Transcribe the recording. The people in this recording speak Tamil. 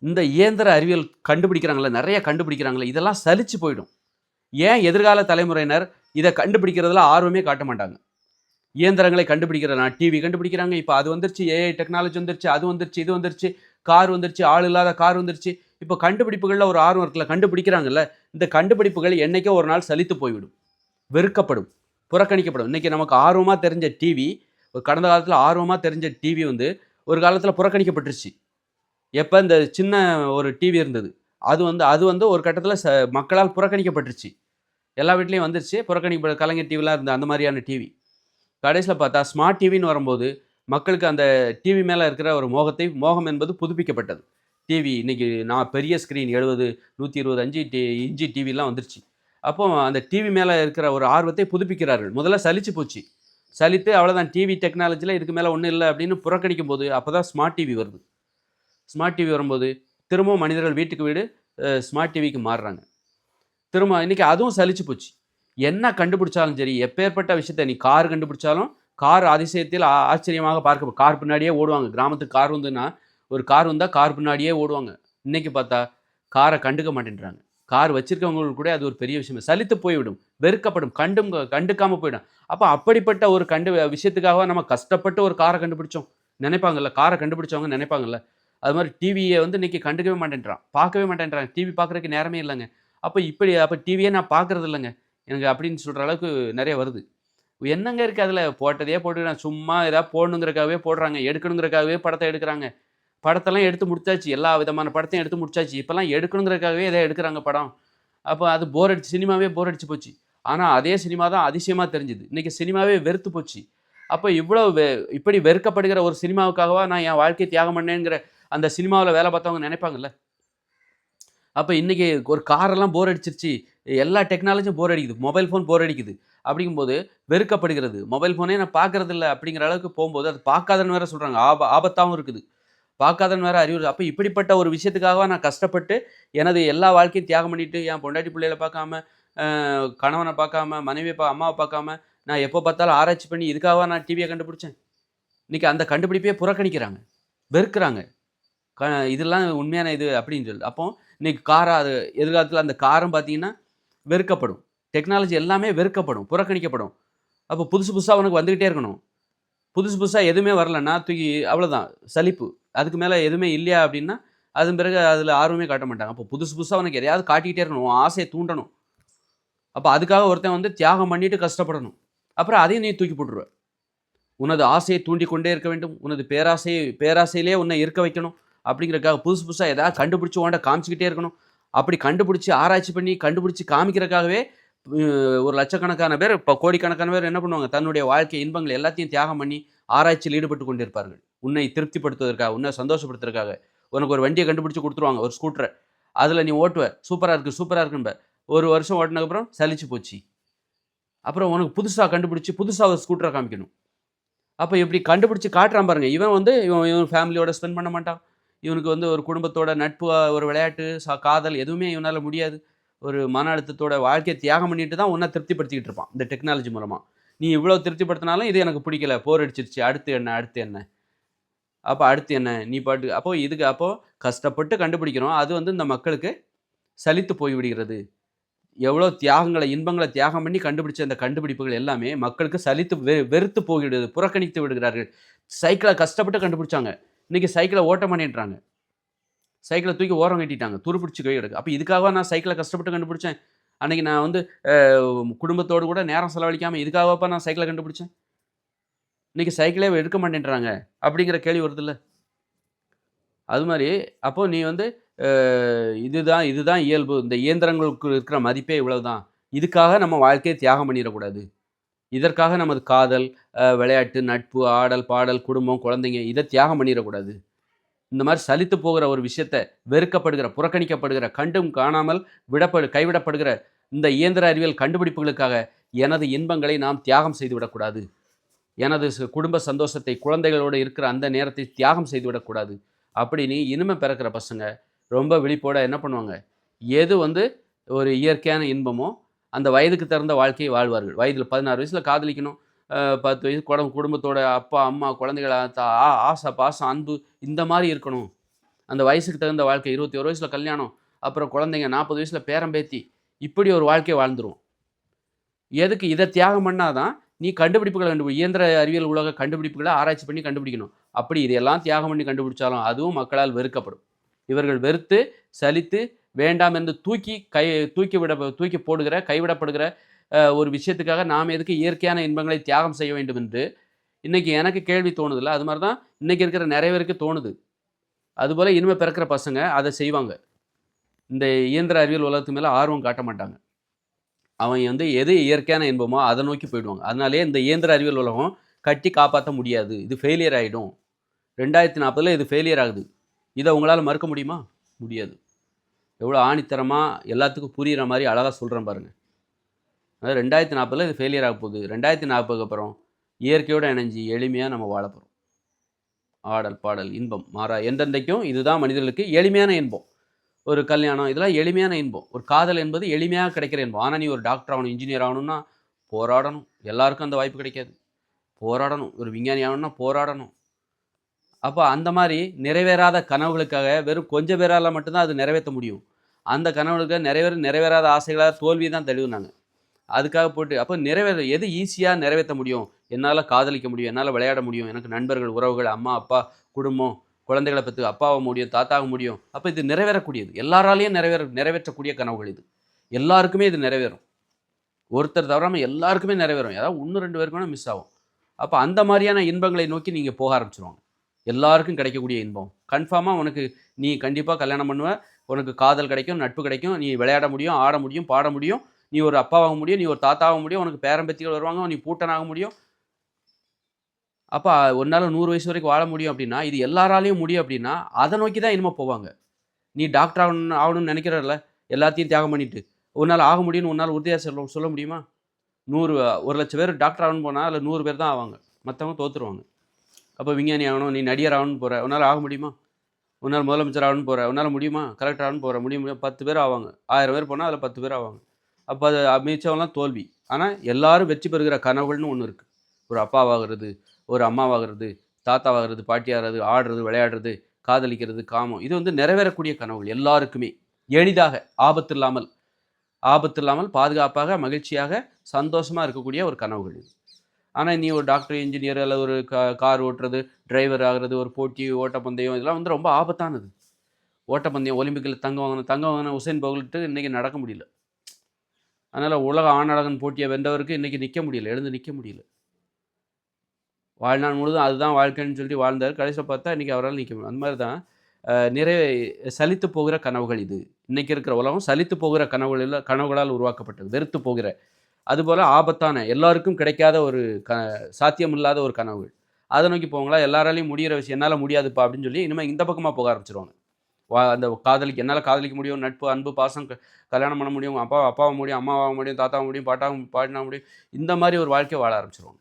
இந்த இயந்திர அறிவியல் கண்டுபிடிக்கிறாங்கல்ல, நிறைய கண்டுபிடிக்கிறாங்கல்ல, இதெல்லாம் சலிச்சு போயிடும். ஏன் எதிர்கால தலைமுறையினர் இத கண்டுபிடிக்கிறதுல ஆர்வமே காட்ட மாட்டாங்க? இயந்திரங்களை கண்டுபிடிக்கிறனா டிவி கண்டுபிடிக்கிறாங்க. இப்ப அது வந்துருச்சு. ஏஐ டெக்னாலஜி வந்துருச்சு. அது வந்துருச்சு, இது வந்துருச்சு. கார் வந்துருச்சு. ஆள் இல்லாத கார் வந்துருச்சு. இப்ப கண்டுபிடிப்புகள்ல ஒரு ஆர்வம் இருக்குல்ல, கண்டுபிடிக்கிறாங்கல்ல. இந்த கண்டுபிடிப்புகள் என்னைக்கோ ஒரு நாள் சலித்து போய்விடும். வெறுக்கப்படும். புறக்கணிக்கப்படும். இன்னைக்கு நமக்கு ஆர்வமா தெரிஞ்ச டிவி, கடந்த காலத்துல ஆர்வமா தெரிஞ்ச டிவி வந்து ஒரு காலத்துல புறக்கணிக்கப்பட்டுருச்சு. எப்ப இந்த சின்ன ஒரு டிவி இருந்தது. அது வந்து ஒரு கட்டத்துல மக்களால் புறக்கணிக்கப்பட்டுருச்சு. எல்லா வீட்லயும் வந்துருச்சு. புறக்கணிக்கப்பட்ட கலைஞர் டிவிலாம் இருந்த அந்த மாரியான டிவி. கடைசில பார்த்தா ஸ்மார்ட் டிவின்னு வரும்போது, மக்களுக்கு அந்த டிவி மேல இருக்கிற ஒரு மோகம் என்பது புதுப்பிக்கப்பட்டது. டிவி இன்னைக்கு நான் பெரிய ஸ்க்ரீன் 70, 125 இன்ச்சி டிவிலாம் வந்துருச்சு. அப்போ அந்த டிவி மேல இருக்கிற ஒரு ஆர்வத்தை புதுப்பிக்கிறார்கள். முதல்ல சலிச்சு போச்சு. சலித்து அவ்வளோதான் டிவி டெக்னாலஜில இதுக்கு மேல ஒண்ணும் இல்ல அப்படின்னு புறக்கணிக்கும்போது, அப்பதான் ஸ்மார்ட் டிவி வருது. ஸ்மார்ட் டிவி வரும்போது, திரும்பவும் மனிதர்கள் வீட்டுக்கு வீடு ஸ்மார்ட் டிவிக்கு மாறுறாங்க. திரும்ப இன்னைக்கு அதுவும் சலிச்சு போச்சு. என்ன கண்டுபிடிச்சாலும் சரி, எப்பேர்ப்பட்ட விஷயத்த நீ கார் கண்டுபிடிச்சாலும், கார் அதிசயத்தில் ஆச்சரியமாக பார்க்க கார் பின்னாடியே ஓடுவாங்க. கிராமத்துக்கு கார் வந்துன்னா, ஒரு கார் வந்தா கார் பின்னாடியே ஓடுவாங்க. இன்னைக்கு பார்த்தா, கார கண்டுக்க மாட்டேன்றாங்க. கார் வச்சிருக்கவங்களுக்கு கூட அது ஒரு பெரிய விஷயம். சலித்து போய்விடும். வெறுக்கப்படும். கண்டுக்காம போயிடும். அப்ப அப்படிப்பட்ட ஒரு விஷயத்துக்காகவா நம்ம கஷ்டப்பட்டு ஒரு கார கண்டுபிடிச்சோம். நினைப்பாங்கல்ல. கார கண்டுபிடிச்சவங்க நினைப்பாங்கல்ல. அது மாரி டிவிய வந்து இன்னைக்கு கண்டுக்கவே மாட்டேன்றான். பார்க்கவே மாட்டேன்றாங்க. டிவி பார்க்கறதுக்கு நேரமே இல்லங்க. அப்ப டிவியே நான் பார்க்கறது இல்லங்க. எனக்கு அப்படின்னு சொல்ற அளவுக்கு நெறைய வருது. என்னங்க இருக்கு அதுல? போட்டதையே போட்டுக்கிறான். சும்மா ஏதாவது போடணுங்கிறதுக்காகவே போடுறாங்க. எடுக்கணுங்கிறதுக்காகவே படத்த எடுக்குறாங்க. படத்தெல்லாம் எடுத்து முடிச்சாச்சு. எல்லா விதமான படத்தையும் எடுத்து முடிச்சாச்சு. இப்பலாம் எடுக்கணுங்கிறதுக்காகவே ஏதோ எடுக்குறாங்க படம். அப்ப அது போர் அடிச்சு சினிமாவே போர் அடிச்சு போச்சு. ஆனா அதே சினிமா தான் அதிசயமா தெரிஞ்சுது. இன்னைக்கு சினிமாவே வெறுத்து போச்சு. அப்ப இவ்வளவு இப்படி வெறுக்கப்படுகிற ஒரு சினிமாவுக்காகவா நான் என் வாழ்க்கைய தியாகம் பண்ணேங்கிற அந்த சினிமாவுல வேல பார்த்தவங்க நெனைப்பாங்கல்ல. அப்ப இன்னைக்கு ஒரு காரெல்லாம் போர் அடிச்சிருச்சு. எல்லா டெக்னாலஜியும் போர் அடிக்குது. மொபைல் ஃபோன் போர் அடிக்குது. அப்படிங்கும்போது வெறுக்கப்படுகிறது. மொபைல் ஃபோனே நான் பார்க்கறதில்ல அப்படிங்கிற அளவுக்கு போம்போது, அது பார்க்காதன்னு வேற சொல்றாங்க. ஆபத்தாவும் இருக்குது. பார்க்காதன்னு வேற அறிவுறுது. அப்ப இப்படிப்பட்ட ஒரு விஷயத்துக்காகவா நான் கஷ்டப்பட்டு, எனது எல்லா வாழ்க்கையும் தியாகம் பண்ணிட்டு, என் பொண்டாட்டி பிள்ளைகள பார்க்காம, கணவன பார்க்காம, மனைவிய அம்மாவ பார்க்காம, நான் எப்ப பார்த்தாலும் ஆராய்ச்சி பண்ணி இதுக்காகவா நான் டிவிய கண்டுபிடிச்சேன்? இன்னைக்கு அந்த கண்டுபிடிப்பையே புறக்கணிக்கிறாங்க. வெறுக்குறாங்க. க இதெல்லாம் உண்மையான இது அப்படின்னு சொல்லி. அப்போ இன்னைக்கு அது எதிர்காலத்தில அந்த காரும் பார்த்தீங்கன்னா, வெறுக்கப்படும். டெக்னாலஜி எல்லாமே வெறுக்கப்படும், புறக்கணிக்கப்படும். அப்போ புதுசு புதுசா உனக்கு வந்துகிட்டே இருக்கணும். புதுசு புதுசா எதுவுமே வரலன்னா, தூக்கி அவ்வளோதான் சலிப்பு. அதுக்கு மேல எதுவுமே இல்லையா அப்படின்னா, அதன் பிறகு அதில ஆர்வமே காட்ட மாட்டாங்க. அப்போ புதுசு புதுசா உனக்கு எதையாவது காட்டிக்கிட்டே இருக்கணும். உன் ஆசைய தூண்டணும். அப்ப அதுக்காக ஒருத்தன் வந்து தியாகம் பண்ணிட்டு கஷ்டப்படணும். அப்புறம் அதையும் நீ தூக்கி போட்டுருவ. உனது ஆசையை தூண்டிக் கொண்டே இருக்க வேண்டும். உனது பேராசையிலேயே உன்னை இருக்க வைக்கணும். அப்படிங்கிறதுக்காக புதுசு புதுசா ஏதாவது கண்டுபிடிச்சு உன்ட்ட காமிச்சுக்கிட்டே இருக்கணும். அப்படி கண்டுபிடிச்சு ஆராய்ச்சி பண்ணி கண்டுபிடிச்சு காமிக்கிறதுக்காகவே ஒரு லட்சக்கணக்கான பேர், இப்ப கோடிக்கணக்கான பேர் என்ன பண்ணுவாங்க? தன்னுடைய வாழ்க்கை இன்பங்கள் எல்லாத்தையும் தியாகம் பண்ணி ஆராய்ச்சியில் ஈடுபட்டுக் கொண்டிருப்பார்கள். உன்னை திருப்திப்படுத்துவதற்காக, உன்னை சந்தோஷப்படுத்துறதுக்காக. உனக்கு ஒரு வண்டிய கண்டுபிடிச்சு குடுத்துருவாங்க. ஒரு ஸ்கூட்டர. அதுல நீ ஓட்டுவ. சூப்பரா இருக்கு, சூப்பரா இருக்குன்ப. 1 வருஷம் ஓட்டுனதுக்கப்புறம் சலிச்சு போச்சு. அப்புறம் உனக்கு புதுசா கண்டுபிடிச்சு, புதுசா ஒரு ஸ்கூட்டர காமிக்கணும். அப்ப இப்படி கண்டுபிடிச்சு காட்டுறான் பாருங்க. இவன் ஃபேமிலியோட ஸ்பெண்ட் பண்ண மாட்டான். இவனுக்கு வந்து ஒரு குடும்பத்தோட நட்பு, ஒரு விளையாட்டு, காதல் எதுவுமே இவனால முடியாது. ஒரு மன அழுத்தத்தோட வாழ்க்கைய தியாகம் பண்ணிட்டு தான் உன்ன திருப்திப்படுத்திக்கிட்டு இருப்பான். இந்த டெக்னாலஜி மூலமா. நீ இவ்வளோ திருப்திப்படுத்தினாலும் இது எனக்கு பிடிக்கல. போர் அடிச்சிருச்சு. அடுத்து என்ன? அடுத்து என்ன? அப்ப அடுத்து என்ன? நீ பாட்டுக்கு அப்போ கஷ்டப்பட்டு கண்டுபிடிக்கிறோம். அது வந்து இந்த மக்களுக்கு சலித்து போய் விடுகிறது. எவ்வளோ தியாகங்கள, இன்பங்கள தியாகம் பண்ணி கண்டுபிடிச்ச அந்த கண்டுபிடிப்புகள் எல்லாமே மக்களுக்கு சலித்து வெறுத்து போய்விடுது. புறக்கணித்து விடுகிறார்கள். சைக்கிள கஷ்டப்பட்டு கண்டுபிடிச்சாங்க. இன்னைக்கு சைக்கிள ஓட்ட மாட்டேன்றாங்க. சைக்கிள தூக்கி ஓரம் கட்டிட்டாங்க. துருப்பிடிச்சு கை கிடக்கு. அப்ப இதுக்காகவா நான் சைக்கிள கஷ்டப்பட்டு கண்டுபிடிச்சேன்? அன்னைக்கு நான் வந்து குடும்பத்தோடு கூட நேரம் செலவழிக்காம இதுக்காகவாப்பா நான் சைக்கிள கண்டுபிடிச்சேன்? இன்னைக்கு சைக்கிளே எடுக்க மாட்டேன்றாங்க. அப்படிங்கிற கேள்வி வருதுல்ல. அது மாரி அப்போ நீ வந்து அ இதுதான் இயல்பு. இந்த இயந்திரங்களுக்கு இருக்கிற மதிப்பே இவ்வளவுதான். இதுக்காக நம்ம வாழ்க்கைய தியாகம் பண்ணிறக்கூடாது. இதற்காக நமது காதல், விளையாட்டு, நட்பு, ஆடல், பாடல், குடும்பம், குழந்தைங்க இத தியாகம் பண்ணிறக்கூடாது. இந்த மாரி சலித்து போகிற ஒரு விஷயத்த, வெறுக்கப்படுகிற, புறக்கணிக்கப்படுகிற, கண்டும் காணாமல் கைவிடப்படுகிற இந்த இயந்திர அறிவியல் கண்டுபிடிப்புகளுக்காக எனது இன்பங்களை நாம் தியாகம் செய்து விடக்கூடாது. எனது குடும்ப சந்தோஷத்தை, குழந்தைகளோடு இருக்கிற அந்த நேரத்தை தியாகம் செய்து விடக்கூடாது. அப்படின்னு இனிமே பிறக்கிற பசங்க ரொம்ப விழிப்போட என்ன பண்ணுவாங்க? எது வந்து ஒரு இயற்கையான இன்பமோ, அந்த வயதுக்கு தகுந்த வாழ்க்கையை வாழ்வார்கள். வயதில 16 வயசுல காதலிக்கணும். 10 வயசு குடும்பத்தோட அப்பா, அம்மா, குழந்தைகள ஆசை, பாசம், அன்பு இந்த மாரி இருக்கணும். அந்த வயசுக்கு தகுந்த வாழ்க்கை 21 வயசுல கல்யாணம், அப்புறம் குழந்தைங்க 40 வயசுல பேரன் பேத்தி, இப்படி ஒரு வாழ்க்கைய வாழ்ந்துருவோம். எதுக்கு இத தியாகம் பண்ணா தான், நீ கண்டுபிடிப்புகள இயந்திர அறிவியல் உலக கண்டுபிடிப்புகள ஆராய்ச்சி பண்ணி கண்டுபிடிக்கணும். அப்படி இதையெல்லாம் தியாகம் பண்ணி கண்டுபிடிச்சாலும், அதுவும் மக்களால் வெறுக்கப்படும். இவர்கள் வெறுத்து, சலித்து, வேண்டாம் என்று தூக்கி போடுகிற, கைவிடப்படுகிற ஒரு விஷயத்துக்காக நாம் எதுக்கு இயற்கையான இன்பங்களை தியாகம் செய்ய வேண்டும் என்று, இன்னைக்கு எனக்கு கேள்வி தோணுதுல்ல, அது மாரி தான் இன்னைக்கு இருக்கிற நெறைய பேருக்கு தோணுது. அதுபோல இனிமே பிறக்கிற பசங்க அத செய்வாங்க. இந்த இயந்திர அறிவியல் உலகத்து மேல ஆர்வம் காட்ட மாட்டாங்க. அவன் எது இயற்கையான இன்பமோ அத நோக்கி போயிடுவாங்க. அதனாலேயே இந்த இயந்திர அறிவியல் உலகம் கட்டி காப்பாத்த முடியாது. இது ஃபெயிலியர் ஆயிடும். 2040ல இது ஃபெயிலியர் ஆகுது. இத உங்களால மறுக்க முடியுமா? முடியாது. எவ்வளோ ஆணித்தரமா எல்லாத்துக்கும் புரியிற மாரி அழகா சொல்றேன் பாருங்க. அதாவது 2040ல இது ஃபெயிலியர் ஆகப்போகுது. 2040க்கு அப்புறம் இயற்கையோட இணைஞ்சு எளிமையா நம்ம வாழப்போறோம். ஆடல், பாடல், இன்பம் மாறா என்றென்றைக்கும் இதுதான் மனிதர்களுக்கு எளிமையான இன்பம். ஒரு கல்யாணம் இதெல்லாம் எளிமையான இன்பம். ஒரு காதல் என்பது எளிமையா கிடைக்கிற இன்பம். ஆனா நீ ஒரு டாக்டர் ஆகணும், இன்ஜினியர் ஆகணும்னா போராடணும். எல்லாருக்கும் அந்த வாய்ப்பு கிடைக்காது. போராடணும். ஒரு விஞ்ஞானி ஆகணும்னா போராடணும். அப்ப அந்த மாரி நிறைவேறாத கனவுகளுக்காக வெறும் கொஞ்சம் பேரால மட்டும் தான் அது நிறைவேத்த முடியும். அந்த கனவுகளுக்கு நிறைவேறாத ஆசைகளா தோல்விய தான் தழுவுனாங்க. அதுக்காக போட்டு அப்ப எது ஈஸியா நிறைவேத்த முடியும்? என்னால காதலிக்க முடியும். என்னால விளையாட முடியும். எனக்கு நண்பர்கள், உறவுகள், அம்மா, அப்பா, குடும்பம், குழந்தைகள பெத்து அப்பாவ முடியும், தாத்தாவ முடியும். அப்ப இது நிறைவேறக்கூடியது. எல்லாராலயும் நிறைவேற்றக்கூடிய கனவுகள் இது. எல்லாருக்குமே இது நிறைவேறும். ஒருத்தர் தவறாம எல்லாருக்குமே நிறைவேறும். ஏதாவது 1, 2 பேருக்கு வேணா மிஸ் ஆகும். அப்ப அந்த மாரியான இன்பங்களை நோக்கி நீங்க போக ஆரம்பிச்சுருவாங்க. எல்லாருக்கும் கிடைக்கக்கூடிய இன்பம். கன்ஃபார்மா நீ கண்டிப்பா கல்யாணம் பண்ணுவ. உனக்கு காதல் கிடைக்கும், நட்பு கிடைக்கும். நீ விளையாட முடியும், ஆட முடியும், பாட முடியும். நீ ஒரு அப்பாவாக முடியும். நீ ஒரு தாத்தாவாக முடியும். உனக்கு பேரன் பேத்திகள் வருவாங்க. நீ பூட்டனாக முடியும். அப்ப உன்னால 100 வயசு வரைக்கும் வாழ முடியும் அப்படின்னா, இது எல்லாராலயும் முடியும் அப்படின்னா, அத நோக்கி தான் இனிமே போவாங்க. நீ டாக்டர் ஆகணும்னு நினைக்கிறல்ல, எல்லாத்தையும் தியாகம் பண்ணிட்டு. உன்னால ஆக முடியும்னு உன்னால உறுதியா சொல்ல முடியுமா? 1,00,000 பேர் டாக்டர் ஆகணும்னு போனா, அதுல 100 பேர் தான் ஆவாங்க. மத்தவங்க தோத்துருவாங்க. அப்ப விஞ்ஞானி ஆகணும், நீ நடிகர் ஆகணும்னு போற. உன்னால ஆக முடியுமா? உன்னால முதலமைச்சர் ஆகணும்னு போற. உன்னால முடியுமா? கலெக்டர் ஆகணும்னு போற. முடியும் 10 பேர் ஆவாங்க. 1000 பேர் போனா, அதுல 10 பேர் ஆவாங்க. அப்ப அது மிச்சம்லாம் தோல்வி. ஆனா, எல்லாரும் வெற்றி பெறுகிற கனவுகள்னு ஒண்ணு இருக்கு. ஒரு அப்பாவாகிறது, ஒரு அம்மாவாகிறது, தாத்தாவாகிறது, பாட்டியாகிறது, ஆடுறது, விளையாடுறது, காதலிக்கிறது, காமம். இது நிறைவேறக்கூடிய கனவுகள் எல்லாருக்குமே. எளிதாக, ஆபத்தில்லாமல் பாதுகாப்பாக, மகிழ்ச்சியாக, சந்தோஷமா இருக்கக்கூடிய ஒரு கனவுகள் இது. ஆனா, நீ ஒரு டாக்டர், இன்ஜினியர் அல்லது ஒரு கார் ஓட்டுறது, டிரைவர் ஆகுறது, ஒரு போட்டி, ஓட்டப்பந்தயம் இதெல்லாம் ரொம்ப ஆபத்தானது. ஓட்டப்பந்தயம் ஒலிம்பிக்ல தங்கம் வாங்குன உசேன் போல்ட் இன்னைக்கு நடக்க முடியல. அதனால உலக ஆணழகன் போட்டிய வென்றவருக்கு இன்னைக்கு நிக்க முடியல. எழுந்து நிக்க முடியல. வாழ்நாள் முழுதும் அதுதான் வாழ்க்கைன்னு சொல்லிட்டு வாழ்ந்தாரு. கடைசில பார்த்தா இன்னைக்கு அவரால நிக்க முடியல. அந்த மாரி தான் சலித்து போகிற கனவுகள் இது. இன்னைக்கு இருக்கிற உலகம் சலித்து போகிற கனவுகளால் உருவாக்கப்பட்டது. வெறுத்து போகிற. அதுபோல ஆபத்தான எல்லாருக்கும் கிடைக்காத ஒரு சாத்தியமில்லாத ஒரு கனவுகள். அத நோக்கி போவாங்களா? எல்லாராலயும் முடியிற விஷயம் என்னால முடியாதுப்பா அப்படின்னு சொல்லி இனிமே இந்த பக்கமா போக ஆரம்பிச்சுருவாங்க. அந்த என்னால காதலிக்க முடியும், நட்பு, அன்பு, பாசம், கல்யாணம் பண்ண முடியும், அப்பாவ முடியும், அம்மாவாக முடியும், தாத்தாவ முடியும், பாட்டினா முடியும். இந்த மாரி ஒரு வாழ்க்கைய வாழ ஆரம்பிச்சுருவாங்க.